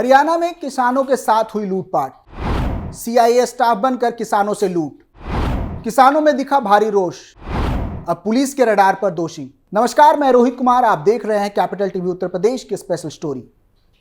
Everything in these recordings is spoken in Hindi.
हरियाणा में किसानों के साथ हुई लूटपाट। सीआईए स्टाफ बनकर किसानों से लूट। किसानों में दिखा भारी रोष। अब पुलिस के रडार पर दोषी। नमस्कार, मैं रोहित कुमार, आप देख रहे हैं कैपिटल टीवी उत्तर प्रदेश की स्पेशल स्टोरी।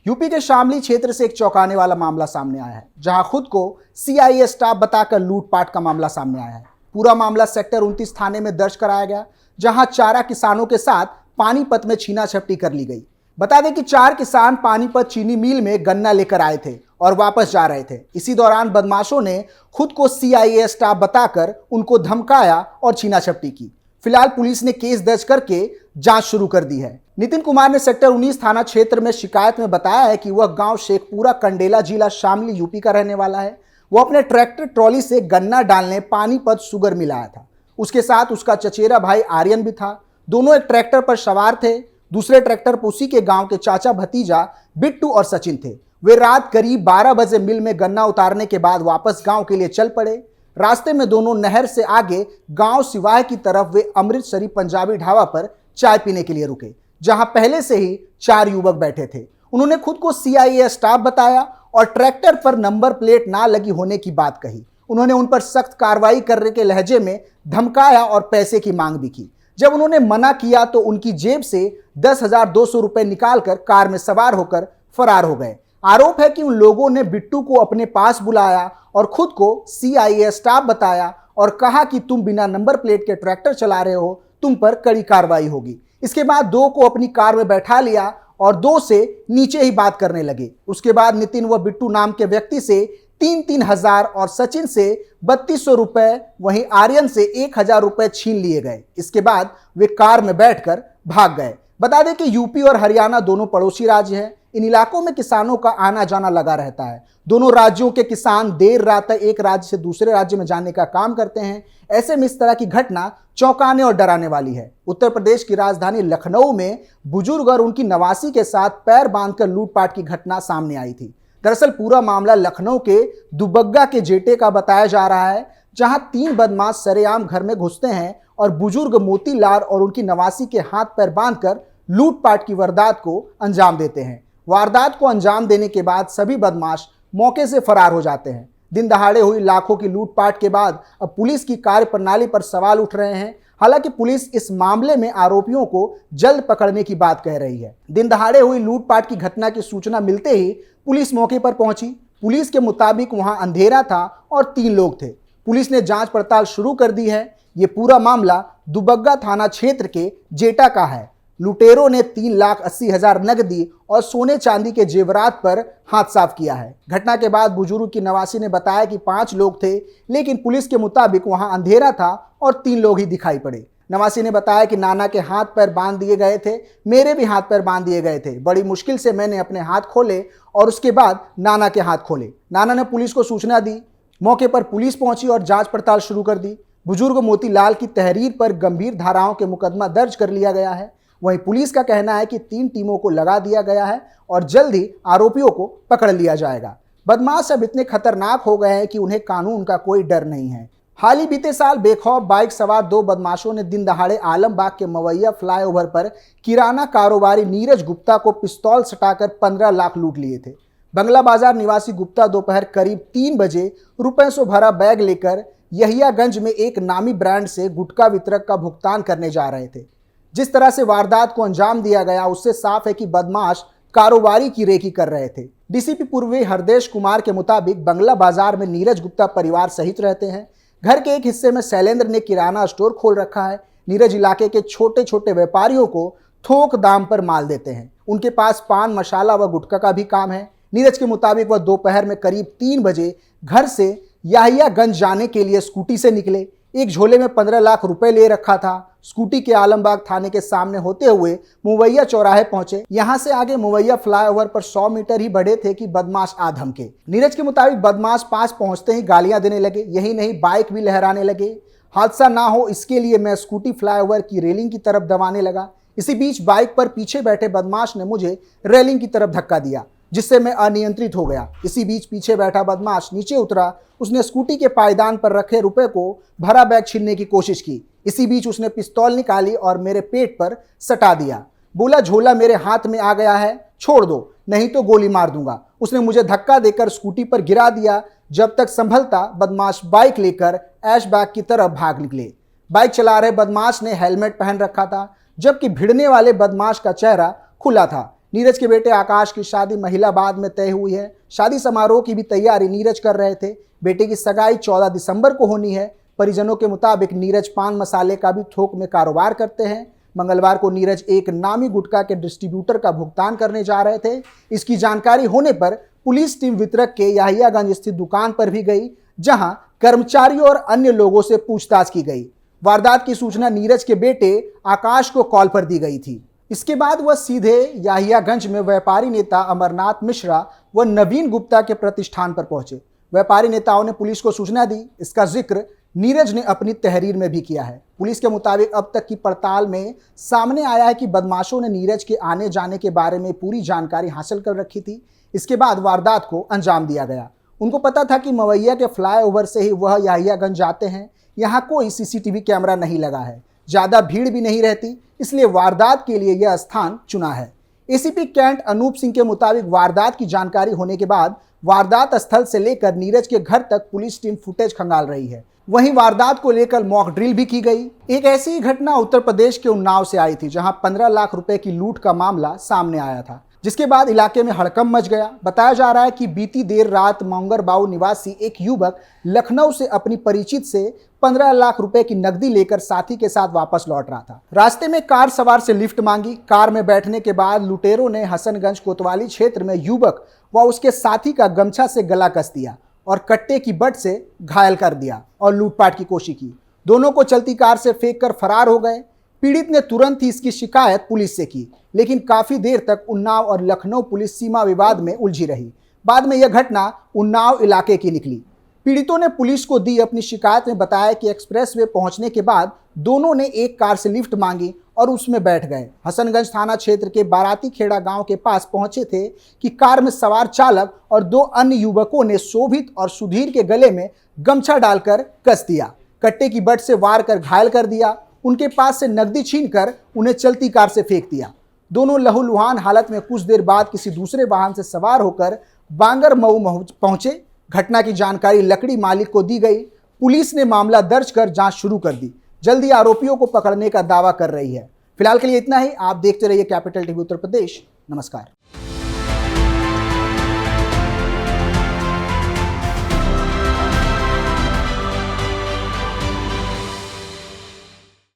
यूपी के शामली क्षेत्र से एक चौंकाने वाला मामला सामने आया है, जहां खुद को सीआईए स्टाफ बताकर लूटपाट का मामला सामने आया है। पूरा मामला सेक्टर 29 थाने में दर्ज कराया गया, जहां चारा किसानों के साथ पानीपत में छीना झपटी कर ली गई। बता दें कि 4 किसान पानीपत चीनी मिल में गन्ना लेकर आए थे और वापस जा रहे थे। इसी दौरान बदमाशों ने खुद को सीआईए स्टाफ बताकर उनको धमकाया और छीना झपटी की। फिलहाल पुलिस ने केस दर्ज करके जांच शुरू कर दी है। नितिन कुमार ने सेक्टर 19 थाना क्षेत्र में शिकायत में बताया है कि वह गांव शेखपुरा कंडेला जिला शामली यूपी का रहने वाला है। वो अपने ट्रैक्टर ट्रॉली से गन्ना डालने पानीपत शुगर मिल आया था। उसके साथ उसका चचेरा भाई आर्यन भी था। दोनों एक ट्रैक्टर पर सवार थे। दूसरे ट्रैक्टर पर उसी के गांव के चाचा भतीजा बिट्टू और सचिन थे। वे रात करीब 12 बजे मिल में गन्ना उतारने के बाद वापस गांव के लिए चल पड़े। रास्ते में दोनों नहर से आगे गांव सिवाय की तरफ वे अमृतसरी पंजाबी ढाबा पर चाय पीने के लिए रुके, जहां पहले से ही 4 युवक बैठे थे। उन्होंने खुद को सीआईए स्टाफ बताया और ट्रैक्टर पर नंबर प्लेट ना लगी होने की बात कही। उन्होंने उन पर सख्त कार्रवाई करने के लहजे में धमकाया और पैसे की मांग भी की। जब उन्होंने मना किया तो उनकी जेब से 10,200 रुपए निकालकर कार में सवार होकर फरार हो गए। आरोप है कि उन लोगों ने बिट्टू को अपने पास बुलाया और खुद को सीआईए स्टाफ बताया और कहा कि तुम बिना नंबर प्लेट के ट्रैक्टर चला रहे हो, तुम पर कड़ी कार्रवाई होगी। इसके बाद 2 को अपनी कार में बैठा लिया और 2 से नीचे ही बात करने लगे। उसके बाद नितिन व बिट्टू नाम के व्यक्ति से 3-3 हजार और सचिन से 3200 रुपए, वहीं आर्यन से 1000 रुपए छीन लिए गए। इसके बाद वे कार में बैठकर भाग गए। बता दें कि यूपी और हरियाणा दोनों पड़ोसी राज्य हैं। इन इलाकों में किसानों का आना जाना लगा रहता है। दोनों राज्यों के किसान देर रात तक एक राज्य से दूसरे राज्य में जाने का काम करते हैं। ऐसे में इस तरह की घटना चौंकाने और डराने वाली है। उत्तर प्रदेश की राजधानी लखनऊ में बुजुर्ग और उनकी नवासी के साथ पैर बांधकर लूटपाट की घटना सामने आई थी। दरअसल पूरा मामला लखनऊ के दुबग्गा के जेटे का बताया जा रहा है, जहां 3 बदमाश सरेआम घर में घुसते हैं और बुजुर्ग मोतीलाल और उनकी नवासी के हाथ पैर बांधकर लूटपाट की वारदात को अंजाम देते हैं। वारदात को अंजाम देने के बाद सभी बदमाश मौके से फरार हो जाते हैं। दिन दहाड़े हुई लाखों की लूटपाट के बाद अब पुलिस की कार्यप्रणाली पर सवाल उठ रहे हैं। हालांकि पुलिस इस मामले में आरोपियों को जल्द पकड़ने की बात कह रही है। दिन दहाड़े हुई लूटपाट की घटना की सूचना मिलते ही पुलिस मौके पर पहुंची। पुलिस के मुताबिक वहां अंधेरा था और 3 लोग थे। पुलिस ने जांच पड़ताल शुरू कर दी है। ये पूरा मामला दुबग्गा थाना क्षेत्र के जेटा का है। लुटेरों ने 3,80,000 नकदी और सोने चांदी के जेवरात पर हाथ साफ किया है। घटना के बाद बुजुर्ग की नवासी ने बताया कि 5 लोग थे, लेकिन पुलिस के मुताबिक वहां अंधेरा था और 3 लोग ही दिखाई पड़े। नवासी ने बताया कि नाना के हाथ पैर बांध दिए गए थे, मेरे भी हाथ पैर बांध दिए गए थे। बड़ी मुश्किल से मैंने अपने हाथ खोले और उसके बाद नाना के हाथ खोले। नाना ने पुलिस को सूचना दी। मौके पर पुलिस पहुंची और जांच पड़ताल शुरू कर दी। बुजुर्ग मोतीलाल की तहरीर पर गंभीर धाराओं के मुकदमा दर्ज कर लिया गया है। वहीं पुलिस का कहना है कि 3 टीमों को लगा दिया गया है और जल्द ही आरोपियों को पकड़ लिया जाएगा। बदमाश अब इतने खतरनाक हो गए हैं कि उन्हें कानून का कोई डर नहीं है। हाल ही बीते साल बेखौफ बाइक सवार 2 बदमाशों ने दिन दहाड़े आलमबाग के मवैया फ्लाईओवर पर किराना कारोबारी नीरज गुप्ता को पिस्तौल सटाकर 15 लाख लूट लिए थे। बंगला बाजार निवासी गुप्ता दोपहर करीब 3 बजे रुपए से भरा बैग लेकर यहियागंज में एक नामी ब्रांड से गुटखा वितरक का भुगतान करने जा रहे थे। जिस तरह से वारदात को अंजाम दिया गया, उससे साफ है कि बदमाश कारोबारी की रेकी कर रहे थे। डीसीपी पूर्वी हरदेश कुमार के मुताबिक बंगला बाजार में नीरज गुप्ता परिवार सहित रहते हैं। घर के एक हिस्से में शैलेंद्र ने किराना स्टोर खोल रखा है। नीरज इलाके के छोटे छोटे व्यापारियों को थोक दाम पर माल देते हैं। उनके पास पान मसाला व गुटखा का भी काम है। नीरज के मुताबिक वह दोपहर में करीब 3 बजे घर से याहियागंज जाने के लिए स्कूटी से निकले। एक झोले में 15 लाख रुपए ले रखा था। स्कूटी के आलमबाग थाने के सामने होते हुए मुवैया चौराहे पहुंचे। यहां से आगे मुवैया फ्लाईओवर पर 100 मीटर ही बढ़े थे कि बदमाश आ धमके। नीरज के मुताबिक बदमाश पास पहुंचते ही गालियां देने लगे। यही नहीं, बाइक भी लहराने लगे। हादसा ना हो इसके लिए मैं स्कूटी फ्लाईओवर की रेलिंग की तरफ दबाने लगा। इसी बीच बाइक पर पीछे बैठे बदमाश ने मुझे रेलिंग की तरफ धक्का दिया, जिससे मैं अनियंत्रित हो गया। इसी बीच पीछे बैठा बदमाश नीचे उतरा। उसने स्कूटी के पायदान पर रखे रुपए को भरा बैग छीनने की कोशिश की। इसी बीच उसने पिस्तौल निकाली और मेरे पेट पर सटा दिया। बोला, झोला मेरे हाथ में आ गया है, छोड़ दो। नहीं तो गोली मार दूंगा। उसने मुझे धक्का देकर स्कूटी पर गिरा दिया। जब तक संभलता बदमाश बाइक लेकर ऐशबैग की तरफ भाग निकले। बाइक चला रहे बदमाश ने हेलमेट पहन रखा था, जबकि भिड़ने वाले बदमाश का चेहरा खुला था। नीरज के बेटे आकाश की शादी महिलाबाद में तय हुई है। शादी समारोह की भी तैयारी नीरज कर रहे थे। बेटे की सगाई 14 दिसंबर को होनी है। परिजनों के मुताबिक नीरज पान मसाले का भी थोक में कारोबार करते हैं। मंगलवार को नीरज एक नामी गुटखा के डिस्ट्रीब्यूटर का भुगतान करने जा रहे थे। इसकी जानकारी होने पर पुलिस टीम वितरक के याहियागंज स्थित दुकान पर भी गई, जहां कर्मचारियों और अन्य लोगों से पूछताछ की गई। वारदात की सूचना नीरज के बेटे आकाश को कॉल पर दी गई थी। इसके बाद वह सीधे याहियागंज में व्यापारी नेता अमरनाथ मिश्रा व नवीन गुप्ता के प्रतिष्ठान पर पहुंचे। व्यापारी नेताओं ने पुलिस को सूचना दी। इसका जिक्र नीरज ने अपनी तहरीर में भी किया है। पुलिस के मुताबिक अब तक की पड़ताल में सामने आया है कि बदमाशों ने नीरज के आने जाने के बारे में पूरी जानकारी हासिल कर रखी थी। इसके बाद वारदात को अंजाम दिया गया। उनको पता था कि मवैया के फ्लाईओवर से ही वह याहियागंज जाते हैं। यहाँ कोई सीसीटीवी कैमरा नहीं लगा है, ज़्यादा भीड़ भी नहीं रहती, इसलिए वारदात के लिए यह स्थान चुना है। एसीपी कैंट अनूप सिंह के मुताबिक वारदात की जानकारी होने के बाद वारदात स्थल से लेकर नीरज के घर तक पुलिस टीम फुटेज खंगाल रही है। वहीं वारदात को लेकर मॉक ड्रिल भी की गई। एक ऐसी ही घटना उत्तर प्रदेश के उन्नाव से आई थी, जहां 15 लाख रुपए की लूट का मामला सामने आया था, जिसके बाद इलाके में हड़कंप मच गया। बताया जा रहा है कि बीती देर रात मोंगरबाऊ निवासी एक युवक लखनऊ से अपनी परिचित से 15 लाख रुपए की नकदी लेकर साथी के साथ वापस लौट रहा था। रास्ते में कार सवार से लिफ्ट मांगी। कार में बैठने के बाद लुटेरों ने हसनगंज कोतवाली क्षेत्र में युवक व उसके साथी का गमछा से गला कस दिया और कट्टे की बट से घायल कर दिया और लूटपाट की कोशिश की। दोनों को चलती कार से फेंककर फरार हो गए। पीड़ित ने तुरंत ही इसकी शिकायत पुलिस से की, लेकिन काफी देर तक उन्नाव और लखनऊ पुलिस सीमा विवाद में उलझी रही। बाद में यह घटना उन्नाव इलाके की निकली। पीड़ितों ने पुलिस को दी अपनी शिकायत में बताया कि एक्सप्रेसवे पहुंचने के बाद दोनों ने एक कार से लिफ्ट मांगी और उसमें बैठ गए। हसनगंज थाना क्षेत्र के बाराती खेड़ा गांव के पास पहुंचे थे कि कार में सवार चालक और 2 अन्य युवकों ने शोभित और सुधीर के गले में गमछा डालकर कस दिया, कट्टे की बट से वार कर घायल कर दिया। उनके पास से नकदी छीनकर उन्हें चलती कार से फेंक दिया। दोनों लहूलुहान हालत में कुछ देर बाद किसी दूसरे वाहन से सवार होकर बांगरमऊ पहुंचे। घटना की जानकारी लकड़ी मालिक को दी गई। पुलिस ने मामला दर्ज कर जांच शुरू कर दी। जल्दी आरोपियों को पकड़ने का दावा कर रही है। फिलहाल के लिए इतना ही। आप देखते रहिए कैपिटल टीवी उत्तर प्रदेश। नमस्कार।